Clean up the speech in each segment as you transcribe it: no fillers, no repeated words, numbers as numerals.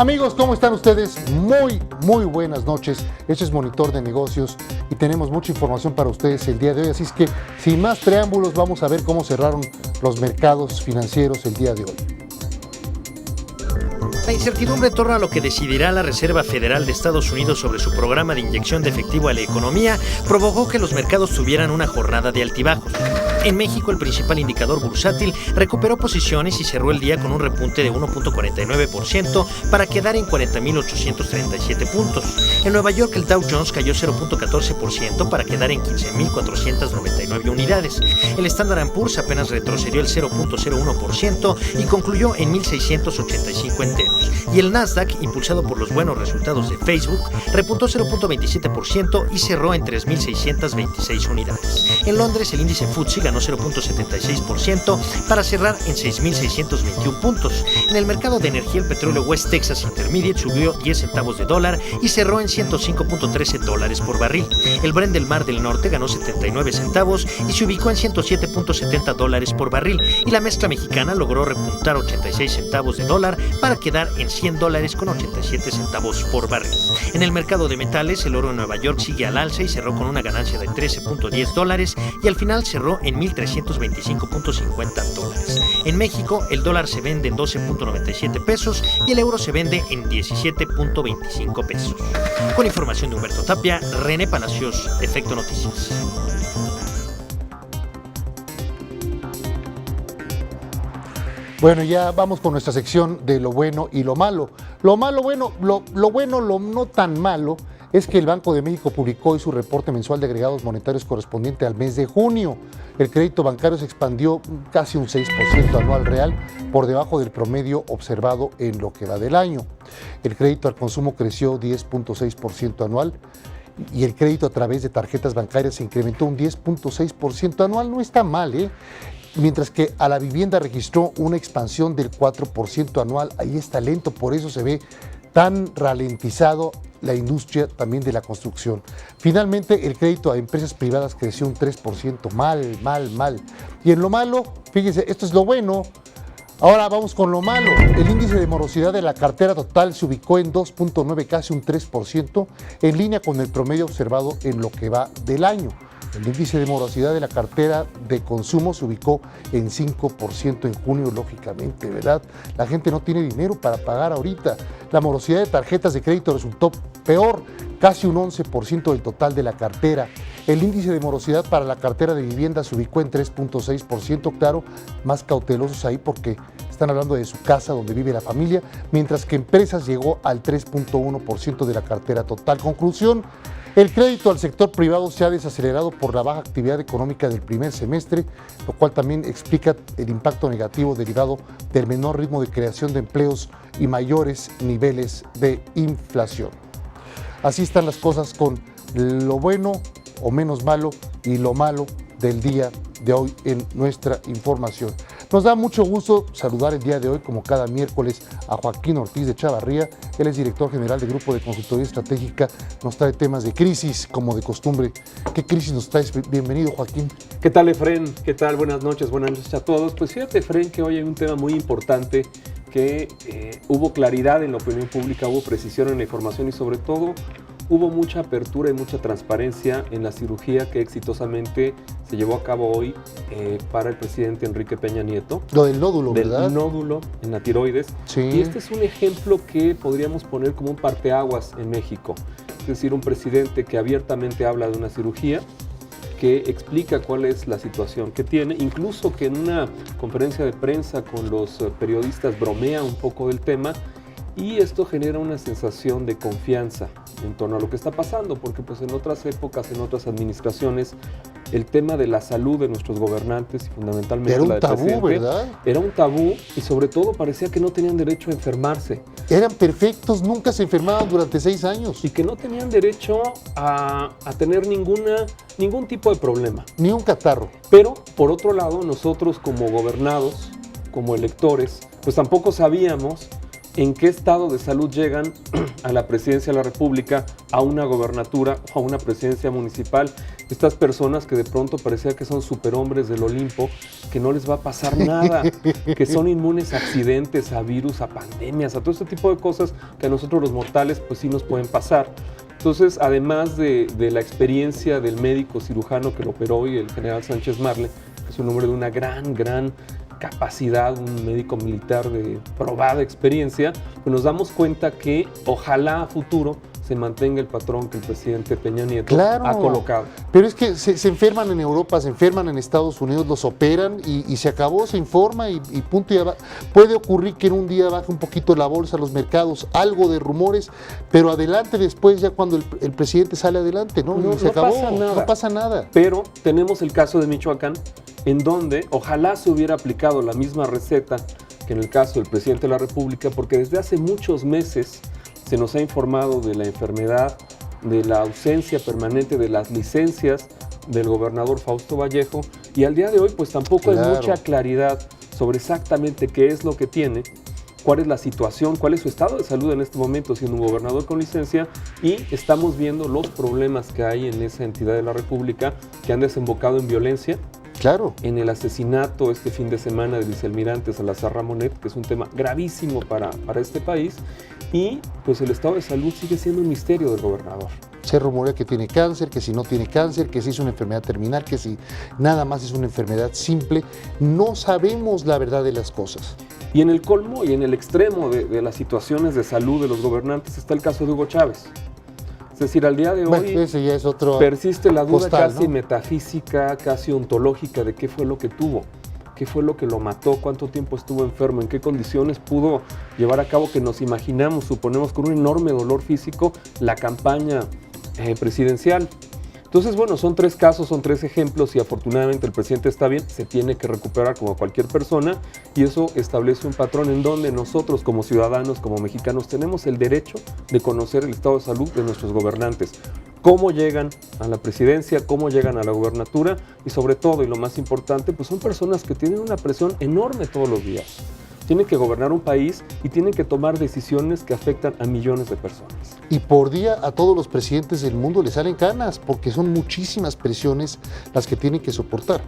Amigos, ¿cómo están ustedes? Muy buenas noches. Este es Monitor de Negocios y tenemos mucha información para ustedes el día de hoy. Así es que, sin más preámbulos, vamos a ver cómo cerraron los mercados financieros el día de hoy. La incertidumbre en torno a lo que decidirá la Reserva Federal de Estados Unidos sobre su programa de inyección de efectivo a la economía provocó que los mercados tuvieran una jornada de altibajos. En México, el principal indicador bursátil recuperó posiciones y cerró el día con un repunte de 1.49% para quedar en 40.837 puntos. En Nueva York, el Dow Jones cayó 0.14% para quedar en 15.499 unidades. El Standard & Poor's apenas retrocedió el 0.01% y concluyó en 1.685 enteros. Y el Nasdaq, impulsado por los buenos resultados de Facebook, repuntó 0.27% y cerró en 3.626 unidades. En Londres, el índice FTSE ganó 0.76% para cerrar en 6.621 puntos. En el mercado de energía, el petróleo West Texas Intermediate subió 10 centavos de dólar y cerró en $105.13 por barril. El Brent del Mar del Norte ganó 79 centavos y se ubicó en $107.70 por barril. Y la mezcla mexicana logró repuntar 86 centavos de dólar para quedar en $100.87 por barril. En el mercado de metales, el oro en Nueva York sigue al alza y cerró con una ganancia de $13.10 y al final cerró en $1,325.50. En México, el dólar se vende en 12.97 pesos y el euro se vende en 17.25 pesos. Con información de Humberto Tapia, René Palacios, Efecto Noticias. Bueno, ya vamos con nuestra sección de lo bueno y lo malo. Lo no tan malo, es que el Banco de México publicó hoy su reporte mensual de agregados monetarios correspondiente al mes de junio. El crédito bancario se expandió casi un 6% anual real, por debajo del promedio observado en lo que va del año. El crédito al consumo creció 10.6% anual y el crédito a través de tarjetas bancarias se incrementó un 10.6% anual. No está mal, ¿eh? Mientras que a la vivienda registró una expansión del 4% anual. Ahí está lento, por eso se ve tan ralentizado la industria también de la construcción. Finalmente, el crédito a empresas privadas creció un 3%. Mal. Y en lo malo, fíjense, esto es lo bueno. Ahora vamos con lo malo. El índice de morosidad de la cartera total se ubicó en 2.9, casi un 3%, en línea con el promedio observado en lo que va del año. El índice de morosidad de la cartera de consumo se ubicó en 5% en junio, lógicamente, ¿verdad? La gente no tiene dinero para pagar ahorita. La morosidad de tarjetas de crédito resultó peor, casi un 11% del total de la cartera. El índice de morosidad para la cartera de vivienda se ubicó en 3.6%, claro, más cautelosos ahí porque están hablando de su casa donde vive la familia, mientras que empresas llegó al 3.1% de la cartera total. Conclusión: el crédito al sector privado se ha desacelerado por la baja actividad económica del primer semestre, lo cual también explica el impacto negativo derivado del menor ritmo de creación de empleos y mayores niveles de inflación. Así están las cosas con lo bueno o menos malo y lo malo del día de hoy en nuestra información. Nos da mucho gusto saludar el día de hoy, como cada miércoles, a Joaquín Ortiz de Chavarría. Él es director general del Grupo de Consultoría Estratégica. Nos trae temas de crisis, como de costumbre. ¿Qué crisis nos traes? Bienvenido, Joaquín. ¿Qué tal, Efren? ¿Qué tal? Buenas noches a todos. Pues fíjate, Efren, que hoy hay un tema muy importante, que hubo claridad en la opinión pública, hubo precisión en la información y sobre todo hubo mucha apertura y mucha transparencia en la cirugía que exitosamente se llevó a cabo hoy para el presidente Enrique Peña Nieto. Lo del nódulo, ¿verdad? Del nódulo en la tiroides. Sí. Y este es un ejemplo que podríamos poner como un parteaguas en México. Es decir, un presidente que abiertamente habla de una cirugía, que explica cuál es la situación que tiene, incluso que en una conferencia de prensa con los periodistas bromea un poco del tema, y esto genera una sensación de confianza en torno a lo que está pasando, porque pues en otras épocas, en otras administraciones, el tema de la salud de nuestros gobernantes y fundamentalmente era la un del tabú, presidente, ¿verdad? Era un tabú y sobre todo parecía que no tenían derecho a enfermarse. Eran perfectos, nunca se enfermaban durante 6 años. Y que no tenían derecho a tener ningún tipo de problema. Ni un catarro. Pero, por otro lado, nosotros como gobernados, como electores, pues tampoco sabíamos en qué estado de salud llegan a la presidencia de la República, a una gobernatura o a una presidencia municipal. Estas personas que de pronto parecía que son superhombres del Olimpo, que no les va a pasar nada, que son inmunes a accidentes, a virus, a pandemias, a todo este tipo de cosas que a nosotros los mortales pues sí nos pueden pasar. Entonces, además de la experiencia del médico cirujano que lo operó hoy, el general Sánchez Marle, que es un hombre de una gran capacidad, un médico militar de probada experiencia, pues nos damos cuenta que ojalá a futuro se mantenga el patrón que el presidente Peña Nieto ha colocado. Pero es que se enferman en Europa, se enferman en Estados Unidos, los operan y se acabó, se informa y punto. Puede ocurrir que en un día baje un poquito la bolsa, los mercados, algo de rumores, pero adelante después, ya cuando el presidente sale adelante, ¿no? No, se acabó, pasa nada. no pasa nada. Pero tenemos el caso de Michoacán, en donde ojalá se hubiera aplicado la misma receta que en el caso del presidente de la República, porque desde hace muchos meses se nos ha informado de la enfermedad, de la ausencia permanente de las licencias del gobernador Fausto Vallejo, y al día de hoy pues tampoco hay mucha claridad sobre exactamente qué es lo que tiene, cuál es la situación, cuál es su estado de salud en este momento siendo un gobernador con licencia, y estamos viendo los problemas que hay en esa entidad de la República que han desembocado en violencia. Claro. En el asesinato este fin de semana del vicealmirante Salazar Ramonet, que es un tema gravísimo para este país, y pues el estado de salud sigue siendo un misterio del gobernador. Se rumorea que tiene cáncer, que si no tiene cáncer, que si es una enfermedad terminal, que si nada más es una enfermedad simple. No sabemos la verdad de las cosas. Y en el colmo y en el extremo de las situaciones de salud de los gobernantes está el caso de Hugo Chávez. Es decir, al día de hoy ese ya es otro persiste la duda postal, casi ¿no? metafísica, casi ontológica de qué fue lo que tuvo, qué fue lo que lo mató, cuánto tiempo estuvo enfermo, en qué condiciones pudo llevar a cabo, que nos imaginamos, suponemos, con un enorme dolor físico, la campaña presidencial. Entonces, bueno, son 3 casos, son 3 ejemplos, y afortunadamente el presidente está bien, se tiene que recuperar como cualquier persona, y eso establece un patrón en donde nosotros como ciudadanos, como mexicanos, tenemos el derecho de conocer el estado de salud de nuestros gobernantes, cómo llegan a la presidencia, cómo llegan a la gobernatura, y sobre todo, y lo más importante, pues son personas que tienen una presión enorme todos los días. Tienen que gobernar un país y tienen que tomar decisiones que afectan a millones de personas. Y por día a todos los presidentes del mundo les salen canas, porque son muchísimas presiones las que tienen que soportar.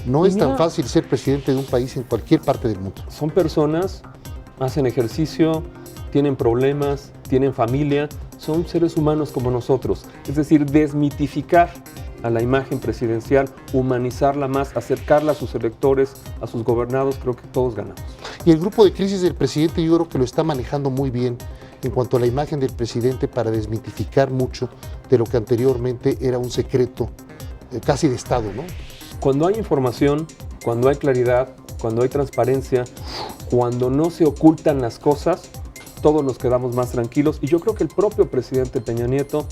No es tan fácil ser presidente de un país en cualquier parte del mundo. Son personas, hacen ejercicio, tienen problemas, tienen familia, son seres humanos como nosotros. Es decir, desmitificar a la imagen presidencial, humanizarla más, acercarla a sus electores, a sus gobernados, creo que todos ganamos. Y el grupo de crisis del presidente yo creo que lo está manejando muy bien en cuanto a la imagen del presidente para desmitificar mucho de lo que anteriormente era un secreto casi de Estado, ¿no? Cuando hay información, cuando hay claridad, cuando hay transparencia, cuando no se ocultan las cosas, todos nos quedamos más tranquilos, y yo creo que el propio presidente Peña Nieto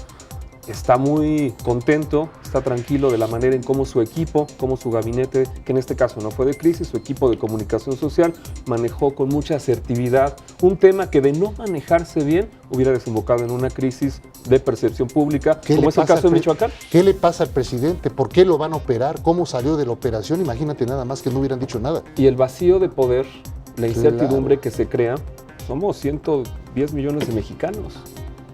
está muy contento, está tranquilo de la manera en cómo su equipo, cómo su gabinete, que en este caso no fue de crisis, su equipo de comunicación social, manejó con mucha asertividad un tema que de no manejarse bien hubiera desembocado en una crisis de percepción pública, como es el caso de Michoacán. ¿Qué le pasa al presidente? ¿Por qué lo van a operar? ¿Cómo salió de la operación? Imagínate nada más que no hubieran dicho nada. Y el vacío de poder, la incertidumbre que se crea, somos 110 millones de mexicanos.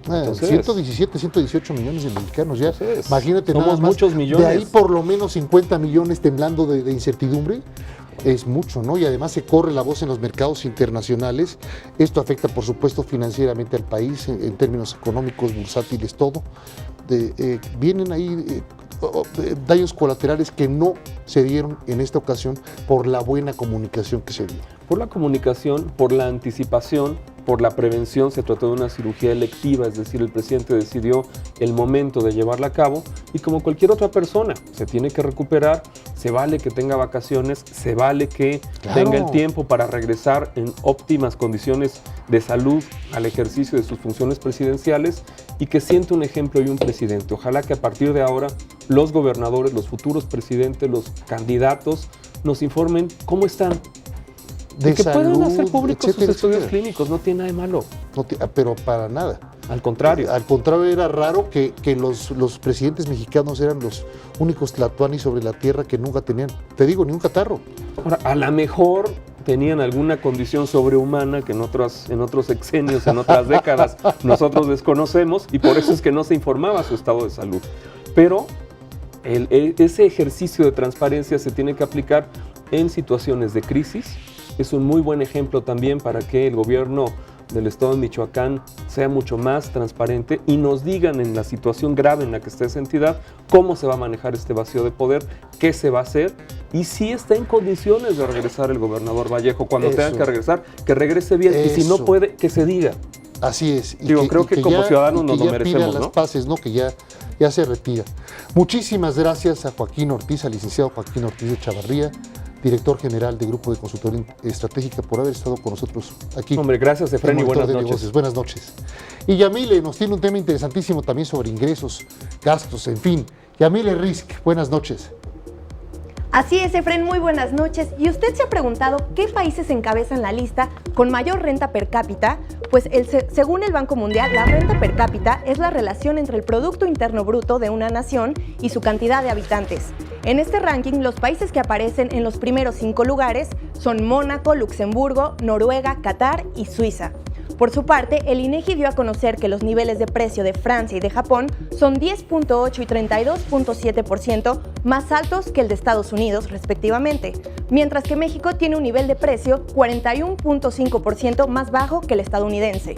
Entonces, 117, 118 millones de mexicanos ya. Entonces, imagínate nada somos más. muchos millones. De ahí por lo menos 50 millones temblando de incertidumbre. Es mucho, ¿no? Y además se corre la voz en los mercados internacionales. Esto afecta, por supuesto, financieramente al país, en términos económicos, bursátiles, todo. Vienen ahí daños colaterales que no se dieron en esta ocasión por la buena comunicación que se dio. Por la comunicación, por la anticipación, por la prevención. Se trató de una cirugía electiva, es decir, el presidente decidió el momento de llevarla a cabo, y como cualquier otra persona, se tiene que recuperar, se vale que tenga vacaciones, se vale que tenga el tiempo para regresar en óptimas condiciones de salud al ejercicio de sus funciones presidenciales, y que siente un ejemplo y un presidente. Ojalá que a partir de ahora los gobernadores, los futuros presidentes, los candidatos nos informen cómo están. De que salud, puedan hacer públicos sus estudios clínicos, no tiene nada de malo. No pero para nada. Al contrario. Al contrario, era raro que los presidentes mexicanos eran los únicos tlatoanis sobre la tierra que nunca tenían, te digo, ni un catarro. Ahora, a lo mejor tenían alguna condición sobrehumana que en otros sexenios, en otras décadas, nosotros desconocemos, y por eso es que no se informaba su estado de salud. Pero ese ejercicio de transparencia se tiene que aplicar en situaciones de crisis. Es un muy buen ejemplo también para que el gobierno del estado de Michoacán sea mucho más transparente y nos digan en la situación grave en la que esté esa entidad cómo se va a manejar este vacío de poder, qué se va a hacer y si está en condiciones de regresar el gobernador Vallejo. Cuando tenga que regresar, que regrese bien. Y si no puede, que se diga. Así es. Creo que como ciudadanos nos lo merecemos, ¿no? Las paces, ¿no? Que ya se retira. Muchísimas gracias a Joaquín Ortiz, al licenciado Joaquín Ortiz de Chavarría, director general del Grupo de Consultoría Estratégica, por haber estado con nosotros aquí. Hombre, gracias, Efraín, y buenas noches. Buenas noches. Y Yamile nos tiene un tema interesantísimo también sobre ingresos, gastos, en fin. Yamile Risk, buenas noches. Así es, Efraín, muy buenas noches. ¿Y usted se ha preguntado qué países encabezan la lista con mayor renta per cápita? Pues según el Banco Mundial, la renta per cápita es la relación entre el Producto Interno Bruto de una nación y su cantidad de habitantes. En este ranking, los países que aparecen en los primeros 5 lugares son Mónaco, Luxemburgo, Noruega, Qatar y Suiza. Por su parte, el INEGI dio a conocer que los niveles de precio de Francia y de Japón son 10.8 y 32.7% más altos que el de Estados Unidos, respectivamente, mientras que México tiene un nivel de precio 41.5% más bajo que el estadounidense.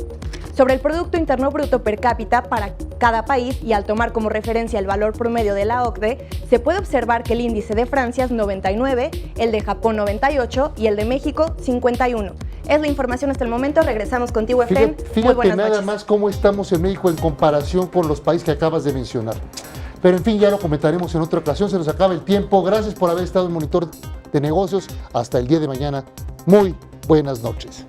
Sobre el Producto Interno Bruto per cápita para cada país y al tomar como referencia el valor promedio de la OCDE, se puede observar que el índice de Francia es 99, el de Japón 98 y el de México 51. Es la información hasta el momento. Regresamos contigo, Efraín. Fíjate nada más cómo estamos en México en comparación con los países que acabas de mencionar. Pero en fin, ya lo comentaremos en otra ocasión. Se nos acaba el tiempo. Gracias por haber estado en Monitor de Negocios. Hasta el día de mañana. Muy buenas noches.